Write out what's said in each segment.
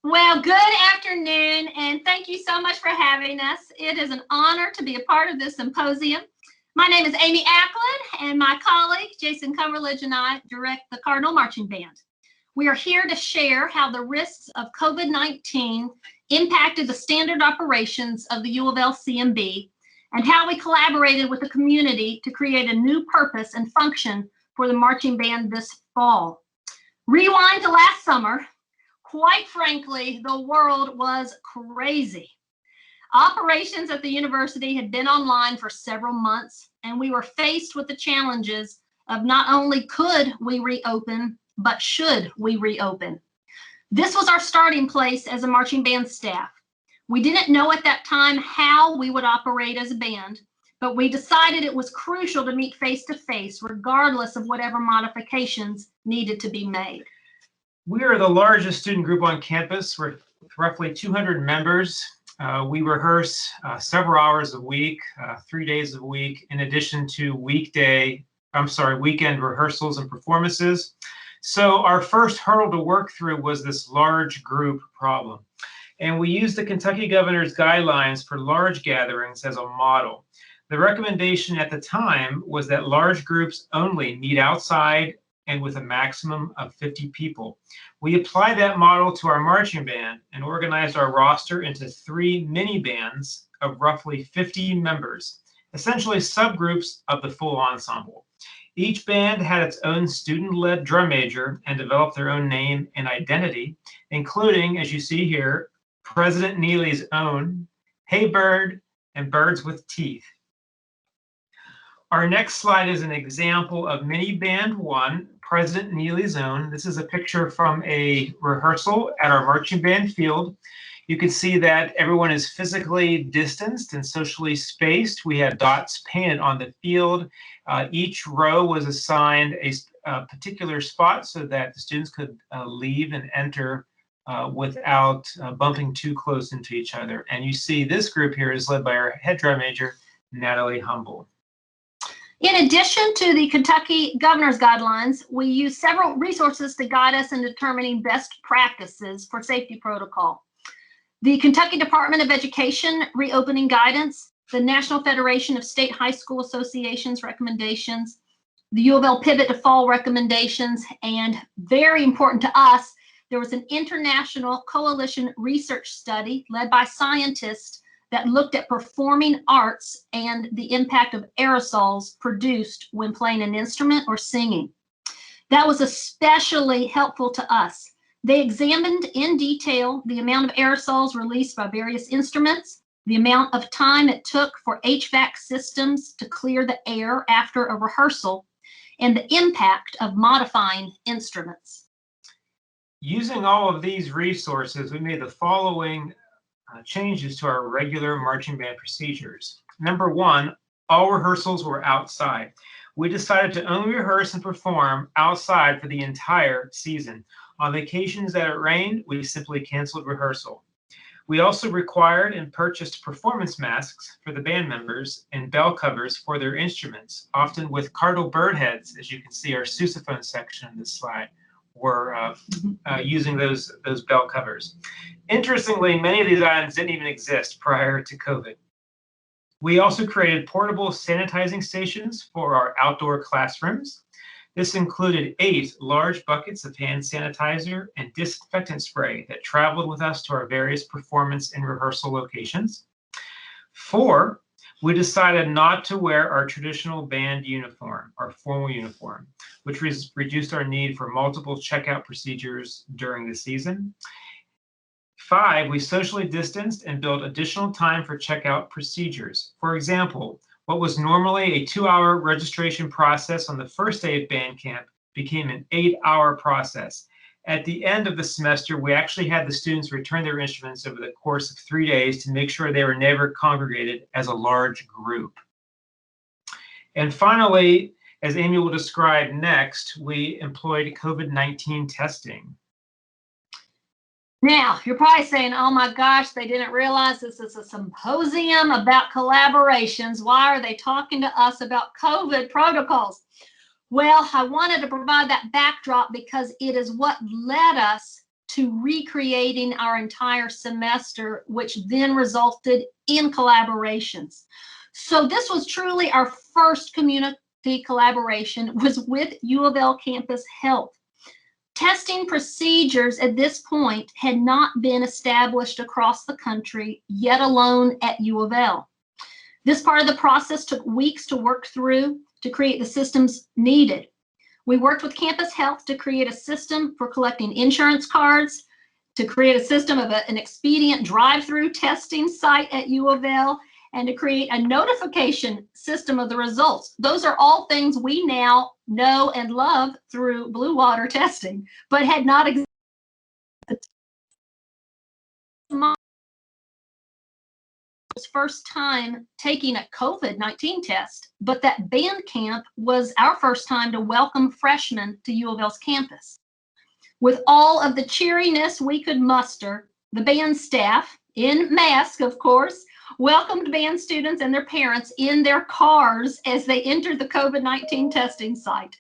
Well, good afternoon, and thank you so much for having us. It is an honor to be a part of this symposium. My name is Amy Acklin, and my colleague, Jason Cumberledge, and I direct the Cardinal Marching Band. We are here to share how the risks of COVID-19 impacted the standard operations of the UofL CMB and how we collaborated with the community to create a new purpose and function for the marching band this fall. Rewind to last summer. Quite frankly, the world was crazy. Operations at the university had been online for several months, and we were faced with the challenges of not only could we reopen, but should we reopen. This was our starting place as a marching band staff. We didn't know at that time how we would operate as a band, but we decided it was crucial to meet face-to-face, regardless of whatever modifications needed to be made. We are the largest student group on campus. We're roughly 200 members. We rehearse several hours a week, 3 days a week, in addition to weekend rehearsals and performances. So our first hurdle to work through was this large group problem. And we used the Kentucky governor's guidelines for large gatherings as a model. The recommendation at the time was that large groups only meet outside and with a maximum of 50 people. We applied that model to our marching band and organized our roster into 3 mini bands of roughly 50 members, essentially subgroups of the full ensemble. Each band had its own student-led drum major and developed their own name and identity, including, as you see here, President Neely's own, Hey Bird, and Birds with Teeth. Our next slide is an example of mini band 1, President Neely's own. This is a picture from a rehearsal at our marching band field. You can see that everyone is physically distanced and socially spaced. We had dots painted on the field. Each row was assigned a particular spot so that the students could leave and enter without bumping too close into each other. And you see this group here is led by our head drum major, Natalie Humble. In addition to the Kentucky governor's guidelines, we use several resources to guide us in determining best practices for safety protocol. The Kentucky Department of Education reopening guidance, the National Federation of State High School Associations recommendations, the UofL Pivot to Fall recommendations, and very important to us, there was an international coalition research study led by scientists that looked at performing arts and the impact of aerosols produced when playing an instrument or singing. That was especially helpful to us. They examined in detail the amount of aerosols released by various instruments, the amount of time it took for HVAC systems to clear the air after a rehearsal, and the impact of modifying instruments. Using all of these resources, we made the following changes to our regular marching band procedures. Number 1, all rehearsals were outside. We decided to only rehearse and perform outside for the entire season. On vacations that it rained, we simply canceled rehearsal. We also required and purchased performance masks for the band members and bell covers for their instruments, often with cardinal bird heads, as you can see our sousaphone section in this slide. Were using those bell covers. Interestingly, many of these items didn't even exist prior to COVID. We also created portable sanitizing stations for our outdoor classrooms. This included 8 large buckets of hand sanitizer and disinfectant spray that traveled with us to our various performance and rehearsal locations. 4, we decided not to wear our traditional band uniform, our formal uniform, which reduced our need for multiple checkout procedures during the season. 5, we socially distanced and built additional time for checkout procedures. For example, what was normally a 2-hour registration process on the first day of band camp became an 8-hour process. At the end of the semester, we actually had the students return their instruments over the course of 3 days to make sure they were never congregated as a large group. And finally, as Amy will describe next, we employed COVID-19 testing. Now, you're probably saying, oh my gosh, they didn't realize this is a symposium about collaborations. Why are they talking to us about COVID protocols? Well, I wanted to provide that backdrop because it is what led us to recreating our entire semester, which then resulted in collaborations. So this was truly our first community collaboration, was with U of L Campus Health. Testing procedures at this point had not been established across the country, yet alone at U of L. This part of the process took weeks to work through to create the systems needed. We worked with Campus Health to create a system for collecting insurance cards, to create a system of an expedient drive-through testing site at U of L, and to create a notification system of the results. Those are all things we now know and love through blue water testing, but had not existed. First time taking a COVID-19 test, but that band camp was our first time to welcome freshmen to U of L's campus. With all of the cheeriness we could muster, the band staff, in masks of course, welcomed band students and their parents in their cars as they entered the COVID-19 testing site.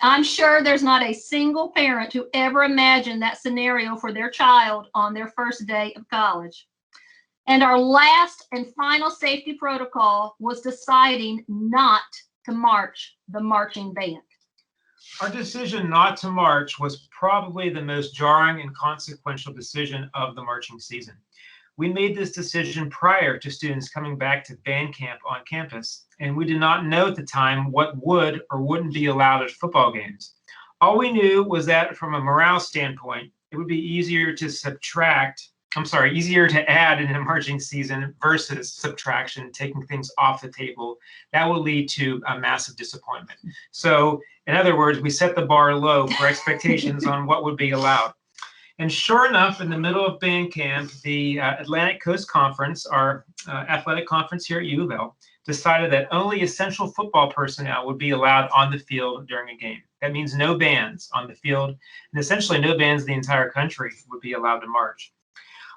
I'm sure there's not a single parent who ever imagined that scenario for their child on their first day of college. And our last and final safety protocol was deciding not to march the marching band. Our decision not to march was probably the most jarring and consequential decision of the marching season. We made this decision prior to students coming back to band camp on campus, and we did not know at the time what would or wouldn't be allowed at football games. All we knew was that from a morale standpoint, it would be easier to add in a marching season versus subtraction, taking things off the table. That will lead to a massive disappointment. So in other words, we set the bar low for expectations on what would be allowed. And sure enough, in the middle of band camp, the Atlantic Coast Conference, our athletic conference here at U of L, decided that only essential football personnel would be allowed on the field during a game. That means no bands on the field, and essentially no bands in the entire country would be allowed to march.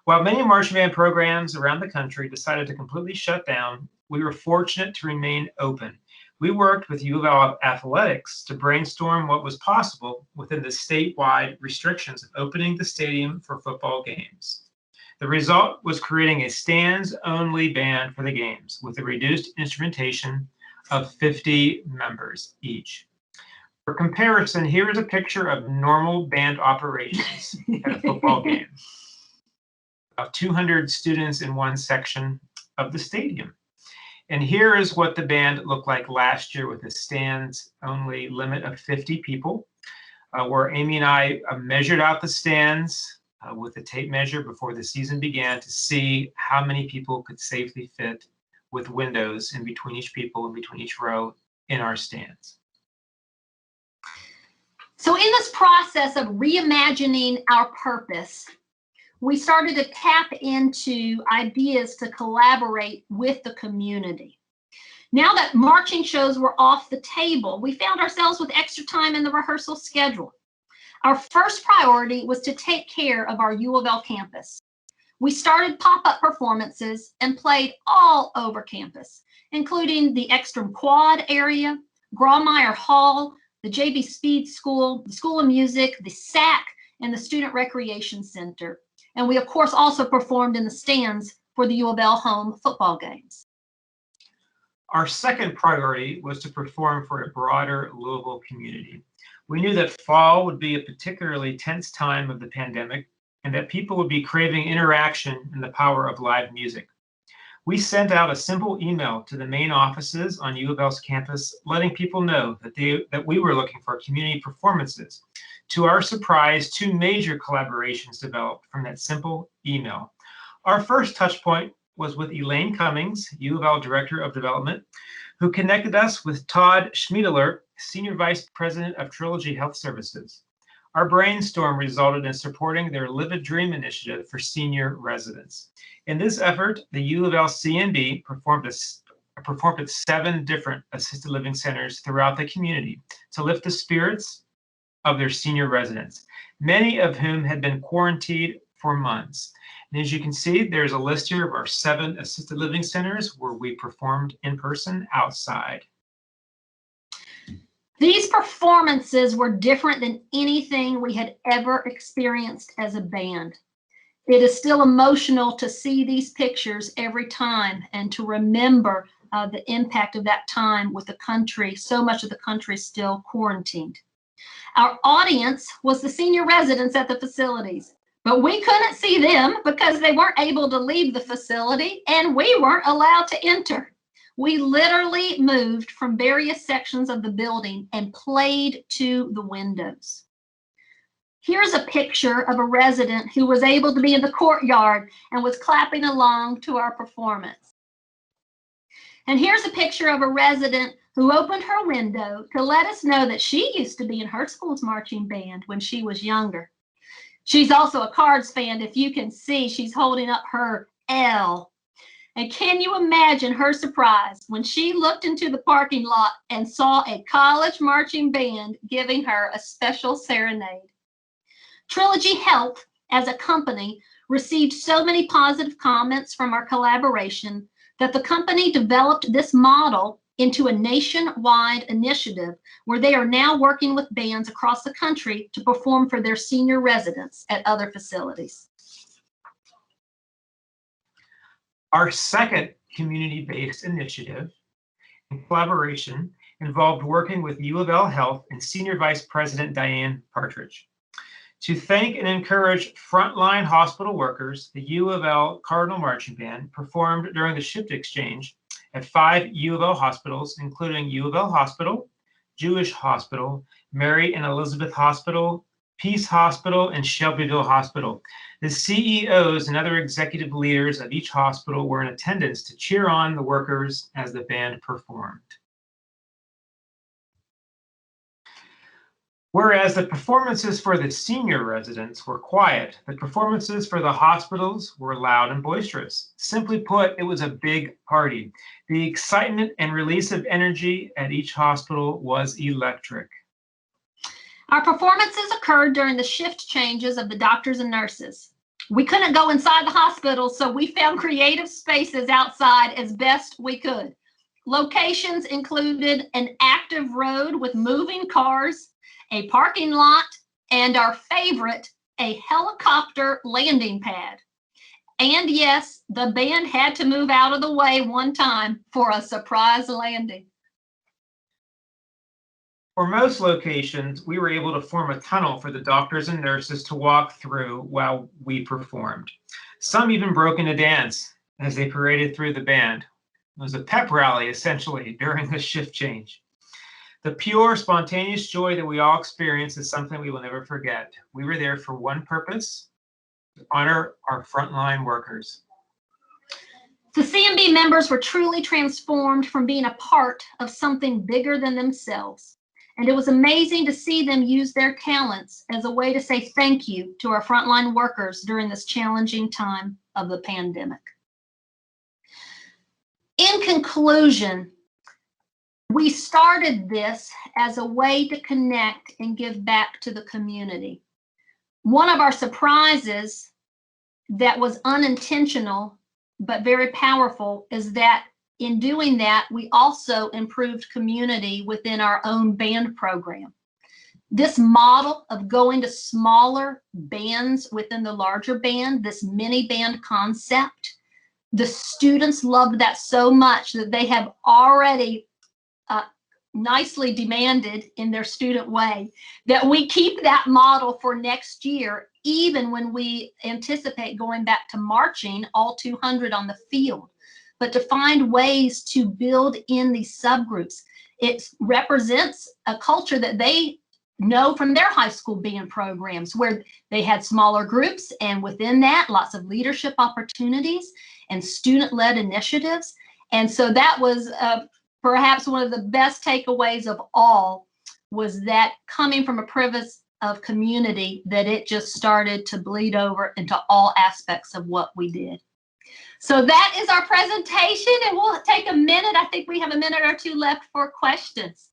While many marching band programs around the country decided to completely shut down, we were fortunate to remain open. We worked with U of L Athletics to brainstorm what was possible within the statewide restrictions of opening the stadium for football games. The result was creating a stands-only band for the games with a reduced instrumentation of 50 members each. For comparison, here is a picture of normal band operations at a football game. About 200 students in one section of the stadium. And here is what the band looked like last year with a stands-only limit of 50 people, where Amy and I measured out the stands with a tape measure before the season began to see how many people could safely fit with windows in between each people, in between each row in our stands. So in this process of reimagining our purpose, we started to tap into ideas to collaborate with the community. Now that marching shows were off the table, we found ourselves with extra time in the rehearsal schedule. Our first priority was to take care of our U of L campus. We started pop-up performances and played all over campus, including the Ekstrom Quad area, Grawemeyer Hall, the J.B. Speed School, the School of Music, the SAC, and the Student Recreation Center. And we, of course, also performed in the stands for the U of L home football games. Our second priority was to perform for a broader Louisville community. We knew that fall would be a particularly tense time of the pandemic and that people would be craving interaction and the power of live music. We sent out a simple email to the main offices on U of L's campus, letting people know that we were looking for community performances. To our surprise, two major collaborations developed from that simple email. Our first touch point was with Elaine Cummings, U of L Director of Development, who connected us with Todd Schmiedler, Senior Vice President of Trilogy Health Services. Our brainstorm resulted in supporting their Live a Dream initiative for senior residents. In this effort, the U of L CNB performed at 7 different assisted living centers throughout the community to lift the spirits of their senior residents, many of whom had been quarantined for months. And as you can see, there's a list here of our 7 assisted living centers where we performed in person outside. These performances were different than anything we had ever experienced as a band. It is still emotional to see these pictures every time and to remember the impact of that time with the country, so much of the country still quarantined. Our audience was the senior residents at the facilities, but we couldn't see them because they weren't able to leave the facility and we weren't allowed to enter. We literally moved from various sections of the building and played to the windows. Here's a picture of a resident who was able to be in the courtyard and was clapping along to our performance. And here's a picture of a resident who opened her window to let us know that she used to be in her school's marching band when she was younger. She's also a Cards fan. If you can see, she's holding up her L. And can you imagine her surprise when she looked into the parking lot and saw a college marching band giving her a special serenade? Trilogy Health, as a company, received so many positive comments from our collaboration that the company developed this model into a nationwide initiative where they are now working with bands across the country to perform for their senior residents at other facilities. Our second community-based initiative in collaboration involved working with UofL Health and Senior Vice President Diane Partridge. To thank and encourage frontline hospital workers, the UofL Cardinal Marching Band performed during the shift exchange at 5 UofL hospitals, including UofL Hospital, Jewish Hospital, Mary and Elizabeth Hospital, Peace Hospital, and Shelbyville Hospital. The CEOs and other executive leaders of each hospital were in attendance to cheer on the workers as the band performed. Whereas the performances for the senior residents were quiet, the performances for the hospitals were loud and boisterous. Simply put, it was a big party. The excitement and release of energy at each hospital was electric. Our performances occurred during the shift changes of the doctors and nurses. We couldn't go inside the hospital, so we found creative spaces outside as best we could. Locations included an active road with moving cars, a parking lot, and our favorite, a helicopter landing pad. And yes, the band had to move out of the way one time for a surprise landing. For most locations, we were able to form a tunnel for the doctors and nurses to walk through while we performed. Some even broke into dance as they paraded through the band. It was a pep rally, essentially, during the shift change. The pure, spontaneous joy that we all experienced is something we will never forget. We were there for one purpose: to honor our frontline workers. The CMB members were truly transformed from being a part of something bigger than themselves. And it was amazing to see them use their talents as a way to say thank you to our frontline workers during this challenging time of the pandemic. In conclusion, we started this as a way to connect and give back to the community. One of our surprises that was unintentional but very powerful is that in doing that, we also improved community within our own band program. This model of going to smaller bands within the larger band, this mini band concept, the students loved that so much that they have already nicely demanded in their student way that we keep that model for next year, even when we anticipate going back to marching all 200 on the field. But to find ways to build in these subgroups. It represents a culture that they know from their high school band programs where they had smaller groups, and within that, lots of leadership opportunities and student-led initiatives. And so that was perhaps one of the best takeaways of all, was that coming from a premise of community, that it just started to bleed over into all aspects of what we did. So that is our presentation, and we'll take a minute. I think we have a minute or two left for questions.